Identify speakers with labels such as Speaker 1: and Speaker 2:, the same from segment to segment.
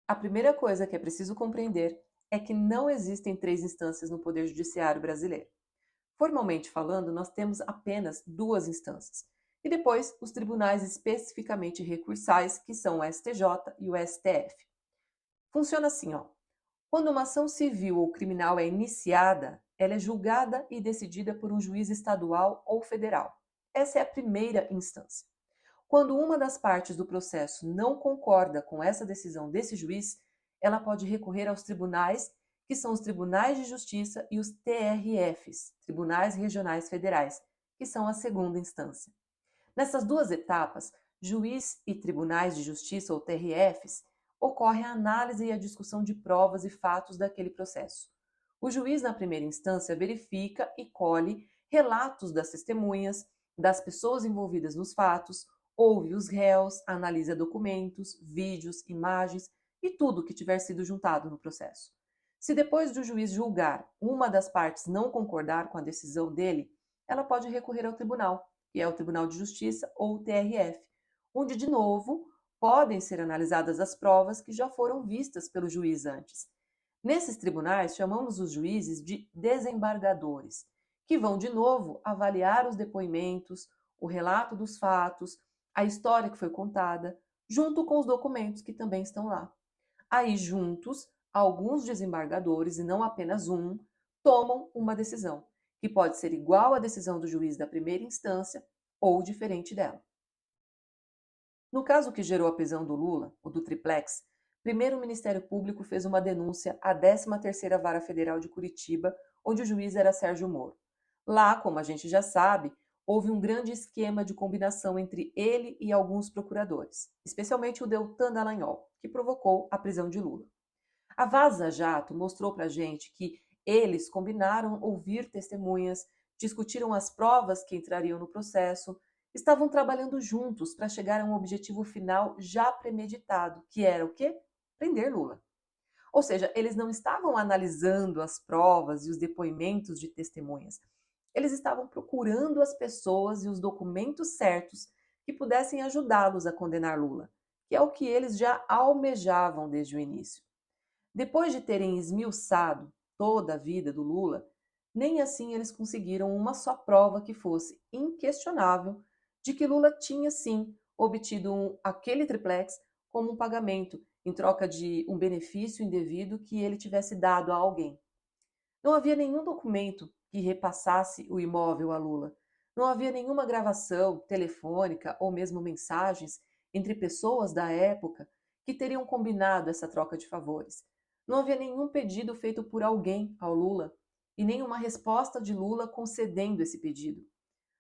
Speaker 1: A primeira coisa que é preciso compreender é que não existem três instâncias no Poder Judiciário brasileiro. Formalmente falando, nós temos apenas duas instâncias. E depois, os tribunais especificamente recursais, que são o STJ e o STF. Funciona assim, ó. Quando uma ação civil ou criminal é iniciada, ela é julgada e decidida por um juiz estadual ou federal. Essa é a primeira instância. Quando uma das partes do processo não concorda com essa decisão desse juiz, ela pode recorrer aos tribunais, que são os Tribunais de Justiça e os TRFs, Tribunais Regionais Federais, que são a segunda instância. Nessas duas etapas, juiz e tribunais de justiça ou TRFs, ocorre a análise e a discussão de provas e fatos daquele processo. O juiz, na primeira instância, verifica e colhe relatos das testemunhas, das pessoas envolvidas nos fatos, ouve os réus, analisa documentos, vídeos, imagens e tudo que tiver sido juntado no processo. Se depois do juiz julgar uma das partes não concordar com a decisão dele, ela pode recorrer ao tribunal, que é o Tribunal de Justiça ou o TRF, onde, de novo, podem ser analisadas as provas que já foram vistas pelo juiz antes. Nesses tribunais, chamamos os juízes de desembargadores, que vão, de novo, avaliar os depoimentos, o relato dos fatos, a história que foi contada, junto com os documentos que também estão lá. Aí, juntos, alguns desembargadores, e não apenas um, tomam uma decisão, que pode ser igual à decisão do juiz da primeira instância ou diferente dela. No caso que gerou a prisão do Lula, o do triplex, primeiro o Ministério Público fez uma denúncia à 13ª Vara Federal de Curitiba, onde o juiz era Sérgio Moro. Lá, como a gente já sabe, houve um grande esquema de combinação entre ele e alguns procuradores, especialmente o Deltan Dallagnol, que provocou a prisão de Lula. A Vaza Jato mostrou para a gente que eles combinaram ouvir testemunhas, discutiram as provas que entrariam no processo, estavam trabalhando juntos para chegar a um objetivo final já premeditado, que era o quê? Prender Lula. Ou seja, eles não estavam analisando as provas e os depoimentos de testemunhas. Eles estavam procurando as pessoas e os documentos certos que pudessem ajudá-los a condenar Lula, que é o que eles já almejavam desde o início. Depois de terem esmiuçado toda a vida do Lula, nem assim eles conseguiram uma só prova que fosse inquestionável de que Lula tinha sim obtido aquele triplex como um pagamento em troca de um benefício indevido que ele tivesse dado a alguém. Não havia nenhum documento que repassasse o imóvel a Lula. Não havia nenhuma gravação telefônica ou mesmo mensagens entre pessoas da época que teriam combinado essa troca de favores. Não havia nenhum pedido feito por alguém ao Lula e nenhuma resposta de Lula concedendo esse pedido.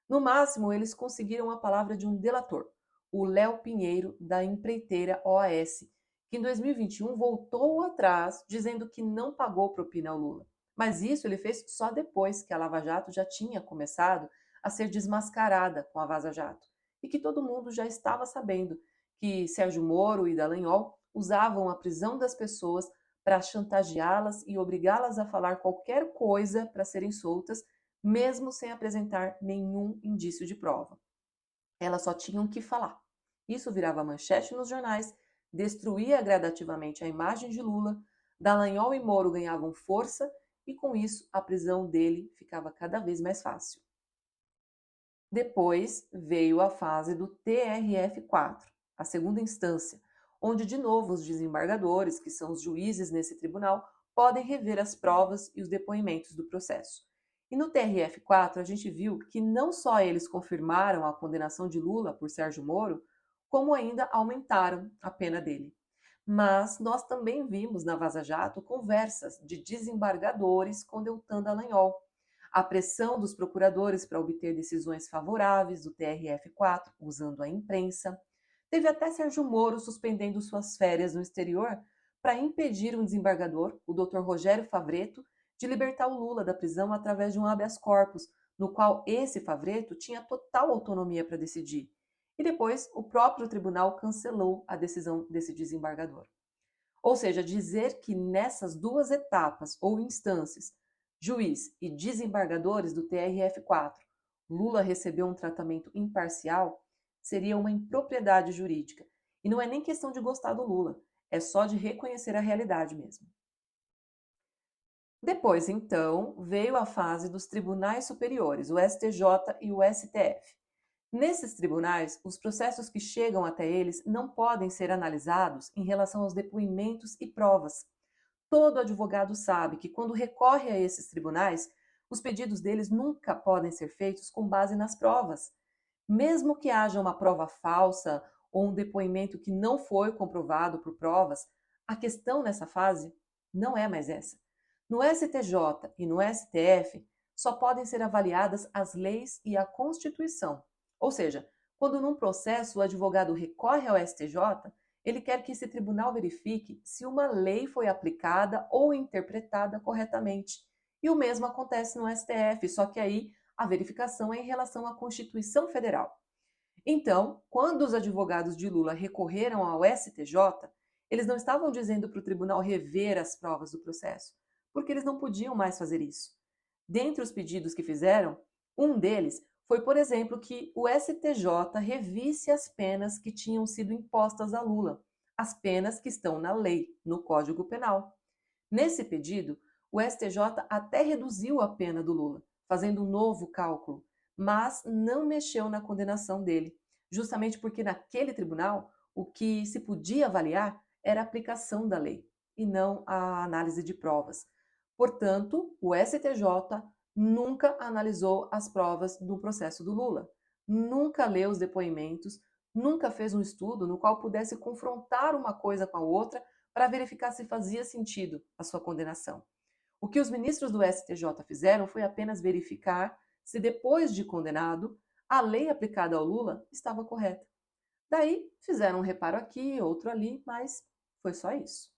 Speaker 1: No máximo, eles conseguiram a palavra de um delator, o Léo Pinheiro, da empreiteira OAS, que em 2021 voltou atrás dizendo que não pagou propina ao Lula. Mas isso ele fez só depois que a Lava Jato já tinha começado a ser desmascarada com a Vaza Jato e que todo mundo já estava sabendo que Sérgio Moro e Dallagnol usavam a prisão das pessoas para chantageá-las e obrigá-las a falar qualquer coisa para serem soltas, mesmo sem apresentar nenhum indício de prova. Elas só tinham que falar. Isso virava manchete nos jornais, destruía gradativamente a imagem de Lula, Dallagnol e Moro ganhavam força e, com isso, a prisão dele ficava cada vez mais fácil. Depois veio a fase do TRF4, a segunda instância, onde de novo os desembargadores, que são os juízes nesse tribunal, podem rever as provas e os depoimentos do processo. E no TRF4 a gente viu que não só eles confirmaram a condenação de Lula por Sérgio Moro, como ainda aumentaram a pena dele. Mas nós também vimos na Vaza Jato conversas de desembargadores com Deltan Dallagnol, a pressão dos procuradores para obter decisões favoráveis do TRF4 usando a imprensa. Teve até Sérgio Moro suspendendo suas férias no exterior para impedir um desembargador, o Dr. Rogério Favretto, de libertar o Lula da prisão através de um habeas corpus, no qual esse Favretto tinha total autonomia para decidir. E depois o próprio tribunal cancelou a decisão desse desembargador. Ou seja, dizer que nessas duas etapas ou instâncias, juiz e desembargadores do TRF4, Lula recebeu um tratamento imparcial, seria uma impropriedade jurídica. E não é nem questão de gostar do Lula, é só de reconhecer a realidade mesmo. Depois, então, veio a fase dos tribunais superiores, o STJ e o STF. Nesses tribunais, os processos que chegam até eles não podem ser analisados em relação aos depoimentos e provas. Todo advogado sabe que, quando recorre a esses tribunais, os pedidos deles nunca podem ser feitos com base nas provas. Mesmo que haja uma prova falsa ou um depoimento que não foi comprovado por provas, a questão nessa fase não é mais essa. No STJ e no STF, só podem ser avaliadas as leis e a Constituição. Ou seja, quando num processo o advogado recorre ao STJ, ele quer que esse tribunal verifique se uma lei foi aplicada ou interpretada corretamente. E o mesmo acontece no STF, só que aí a verificação é em relação à Constituição Federal. Então, quando os advogados de Lula recorreram ao STJ, eles não estavam dizendo para o tribunal rever as provas do processo, porque eles não podiam mais fazer isso. Dentre os pedidos que fizeram, um deles foi, por exemplo, que o STJ revisse as penas que tinham sido impostas a Lula, as penas que estão na lei, no Código Penal. Nesse pedido, o STJ até reduziu a pena do Lula, fazendo um novo cálculo, mas não mexeu na condenação dele, justamente porque naquele tribunal o que se podia avaliar era a aplicação da lei e não a análise de provas. Portanto, o STJ nunca analisou as provas do processo do Lula, nunca leu os depoimentos, nunca fez um estudo no qual pudesse confrontar uma coisa com a outra para verificar se fazia sentido a sua condenação. O que os ministros do STJ fizeram foi apenas verificar se, depois de condenado, a lei aplicada ao Lula estava correta. Daí, fizeram um reparo aqui, outro ali, mas foi só isso.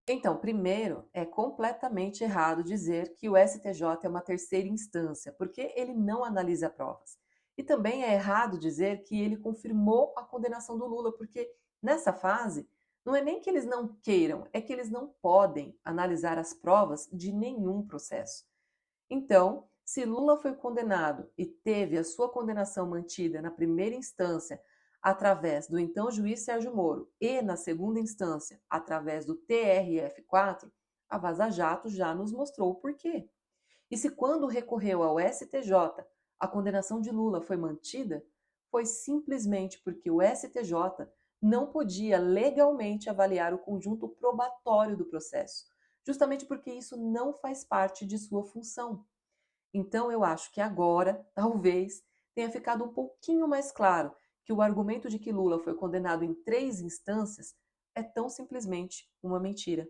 Speaker 1: Então, primeiro, é completamente errado dizer que o STJ é uma terceira instância, porque ele não analisa provas. E também é errado dizer que ele confirmou a condenação do Lula, porque nessa fase, não é nem que eles não queiram, é que eles não podem analisar as provas de nenhum processo. Então, se Lula foi condenado e teve a sua condenação mantida na primeira instância através do então juiz Sérgio Moro e na segunda instância através do TRF4, a Vaza Jato já nos mostrou o porquê. E se quando recorreu ao STJ a condenação de Lula foi mantida, foi simplesmente porque o STJ não podia legalmente avaliar o conjunto probatório do processo, justamente porque isso não faz parte de sua função. Então, eu acho que agora, talvez, tenha ficado um pouquinho mais claro que o argumento de que Lula foi condenado em 3 instâncias é tão simplesmente uma mentira.